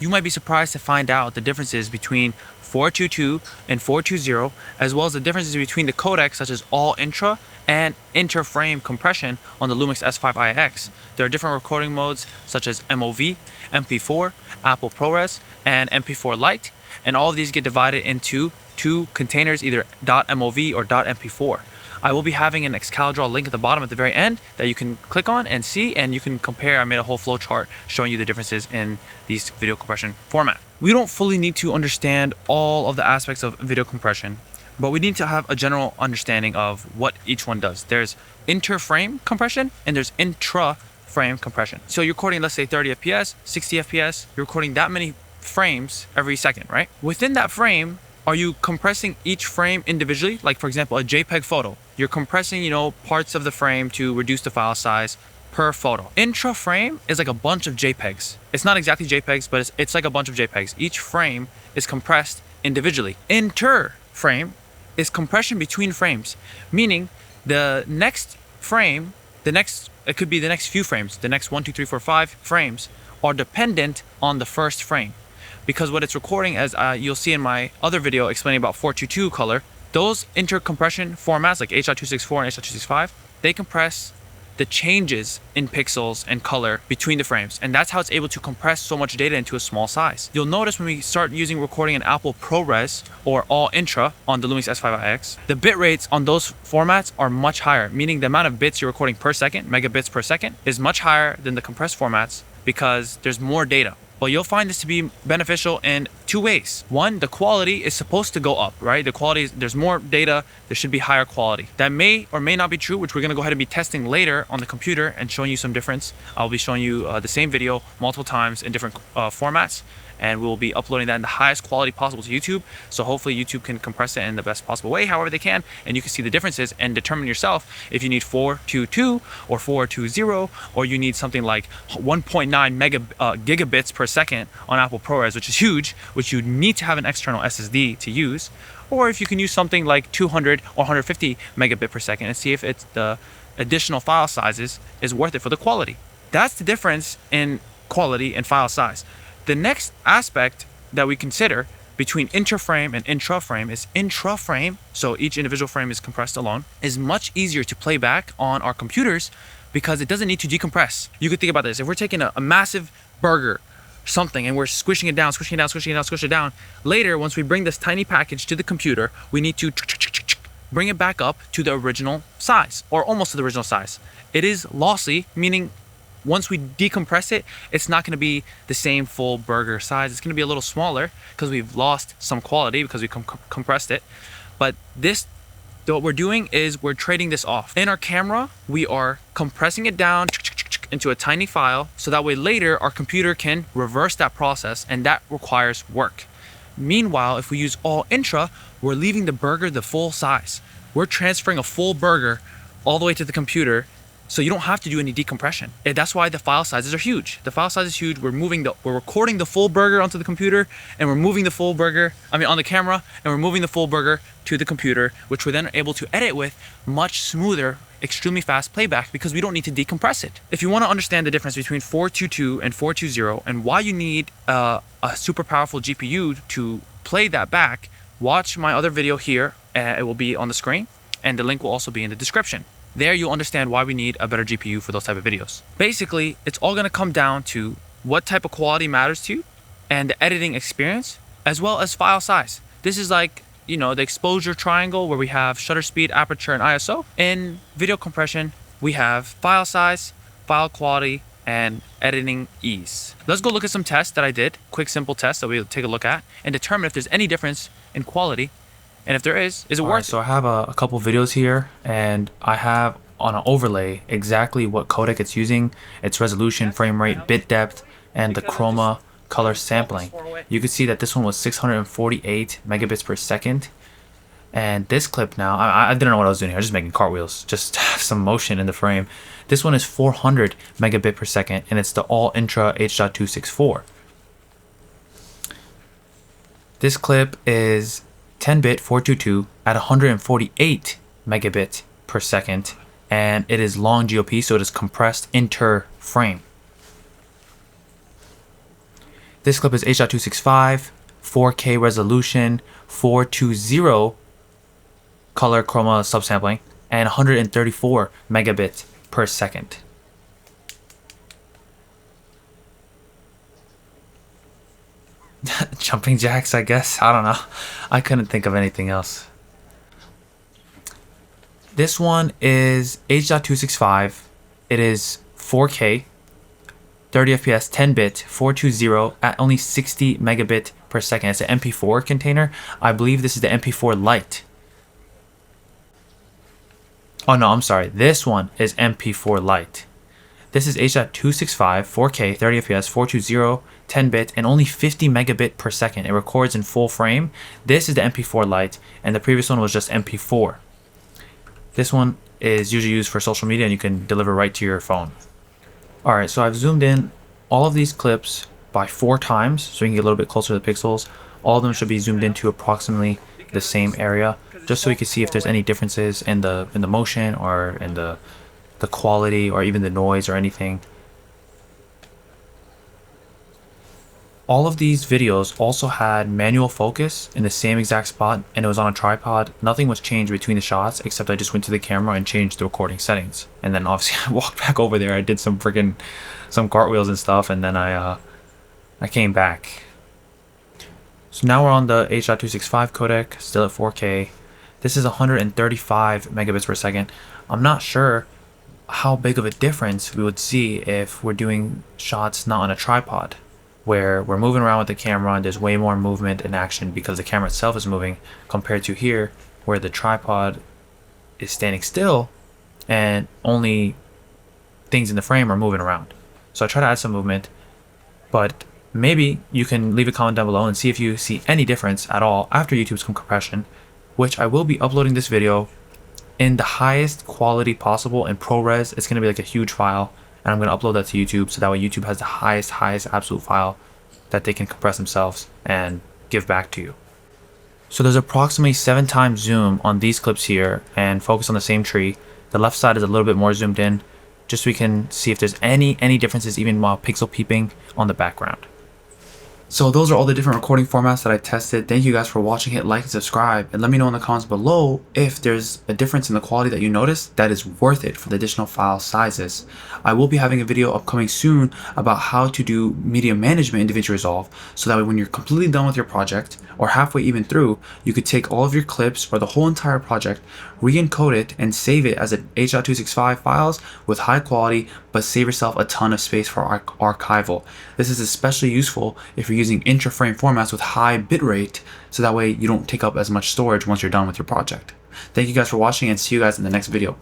You might be surprised to find out the differences between 422 and 420, as well as the differences between the codecs such as All-Intra and Interframe compression on the Lumix S5 IIX. There are different recording modes such as MOV, MP4, Apple ProRES, and MP4-Lite, and all of these get divided into two containers, either .mov or .mp4. I will be having an Excalibur link at the bottom at the very end that you can click on and see, and you can compare. I made a whole flow chart showing you the differences in these video compression format. We don't fully need to understand all of the aspects of video compression, but we need to have a general understanding of what each one does. There's inter-frame compression and there's intra-frame compression. So you're recording, let's say 30 FPS, 60 FPS, you're recording that many frames every second, right? Within that frame, are you compressing each frame individually? Like for example, a JPEG photo. You're compressing, parts of the frame to reduce the file size per photo. Intra-frame is like a bunch of JPEGs. It's not exactly JPEGs, but it's like a bunch of JPEGs. Each frame is compressed individually. Inter-frame is compression between frames, meaning the next frame, it could be the next few frames, the next 1, 2, 3, 4, 5 frames are dependent on the first frame. Because what it's recording, as you'll see in my other video explaining about 422 color, those intercompression formats like H.264 and H.265, they compress the changes in pixels and color between the frames, and that's how it's able to compress so much data into a small size. You'll notice when we start recording in Apple ProRES or All-Intra on the Lumix S5 IIX, the bit rates on those formats are much higher, meaning the amount of bits you're recording per second, megabits per second, is much higher than the compressed formats because there's more data. But you'll find this to be beneficial in two ways. One, the quality is supposed to go up, right? The quality there's more data, there should be higher quality. That may or may not be true, which we're gonna go ahead and be testing later on the computer and showing you some difference. I'll be showing you the same video multiple times in different formats, and we will be uploading that in the highest quality possible to YouTube. So hopefully YouTube can compress it in the best possible way, however they can, and you can see the differences and determine yourself if you need 422 or 420, or you need something like 1.9 gigabits per second on Apple ProRes, which is huge, which you need to have an external SSD to use, or if you can use something like 200 or 150 megabit per second and see if it's the additional file sizes is worth it for the quality. That's the difference in quality and file size. The next aspect that we consider between interframe and intra-frame is intra-frame, so each individual frame is compressed alone, is much easier to play back on our computers because it doesn't need to decompress. You could think about this. If we're taking a massive burger, something, and we're squishing it down, later, once we bring this tiny package to the computer, we need to bring it back up to the original size, or almost to the original size. It is lossy, meaning once we decompress it, it's not going to be the same full burger size. It's going to be a little smaller because we've lost some quality because we compressed it. But what we're doing is we're trading this off. In our camera, we are compressing it down into a tiny file, so that way later our computer can reverse that process, and that requires work. Meanwhile, if we use All-Intra, we're leaving the burger the full size. We're transferring a full burger all the way to the computer, so you don't have to do any decompression. And that's why the file sizes are huge. The file size is huge. We're recording the full burger onto the computer, and we're moving the full burger, on the camera, and we're moving the full burger to the computer, which we're then able to edit with much smoother, extremely fast playback because we don't need to decompress it. If you want to understand the difference between 422 and 420 and why you need a super powerful GPU to play that back, watch my other video here. It will be on the screen, and the link will also be in the description. There you'll understand why we need a better GPU for those type of videos. Basically, it's all going to come down to what type of quality matters to you and the editing experience, as well as file size. This is like, the exposure triangle where we have shutter speed, aperture, and ISO. In video compression, we have file size, file quality, and editing ease. Let's go look at some tests that I did, quick simple tests that we'll take a look at and determine if there's any difference in quality. And if there is it worth it? So I have a couple videos here, and I have on an overlay exactly what codec it's using, its resolution, frame rate, bit depth, and the chroma color sampling. You can see that this one was 648 megabits per second. And this clip now, I didn't know what I was doing here. I was just making cartwheels, just have some motion in the frame. This one is 400 megabit per second, and it's the All-Intra H.264. This clip is 10-bit 422 at 148 megabit per second, and it is Long-GOP, so it is compressed inter-frame. This clip is H.265, 4K resolution, 420 color chroma subsampling, and 134 megabits per second. Jumping jacks, I guess. I don't know. I couldn't think of anything else. This one is H.265. It is 4K, 30 FPS, 10-bit, 420 at only 60 megabit per second. It's an MP4 container. I believe this is the MP4-Lite. Oh no, I'm sorry. This one is MP4-Lite. This is H.265, 4K, 30 FPS, 420, 10-bit, and only 50 megabit per second. It records in full frame. This is the MP4-Lite, and the previous one was just MP4. This one is usually used for social media, and you can deliver right to your phone. Alright, so I've zoomed in all of these clips by 4 times, so you can get a little bit closer to the pixels. All of them should be zoomed into approximately the same area, just so you can see if there's any differences in the motion or in the quality or even the noise or anything. All of these videos also had manual focus in the same exact spot, and it was on a tripod. Nothing was changed between the shots except I just went to the camera and changed the recording settings. And then obviously I walked back over there. I did some cartwheels and stuff, and then I came back. So now we're on the H.265 codec, still at 4K. This is 135 megabits per second. I'm not sure how big of a difference we would see if we're doing shots not on a tripod, where we're moving around with the camera and there's way more movement and action because the camera itself is moving, compared to here where the tripod is standing still and only things in the frame are moving around. So I try to add some movement, but maybe you can leave a comment down below and see if you see any difference at all after YouTube's compression, which I will be uploading this video in the highest quality possible in ProRES. It's going to be like a huge file, and I'm going to upload that to YouTube, so that way YouTube has the highest absolute file that they can compress themselves and give back to you. So there's approximately 7 times zoom on these clips here and focus on the same tree. The left side is a little bit more zoomed in, just so we can see if there's any differences even while pixel peeping on the background. So those are all the different recording formats that I tested. Thank you guys for watching. Hit like and subscribe, and let me know in the comments below if there's a difference in the quality that you noticed that is worth it for the additional file sizes. I will be having a video upcoming soon about how to do media management in DaVinci Resolve, so that way when you're completely done with your project or halfway even through, you could take all of your clips or the whole entire project, re-encode it, and save it as an H.265 files with high quality, but save yourself a ton of space for archival. This is especially useful if you're using Interframe formats with high bitrate, so that way you don't take up as much storage once you're done with your project. Thank you guys for watching, and see you guys in the next video.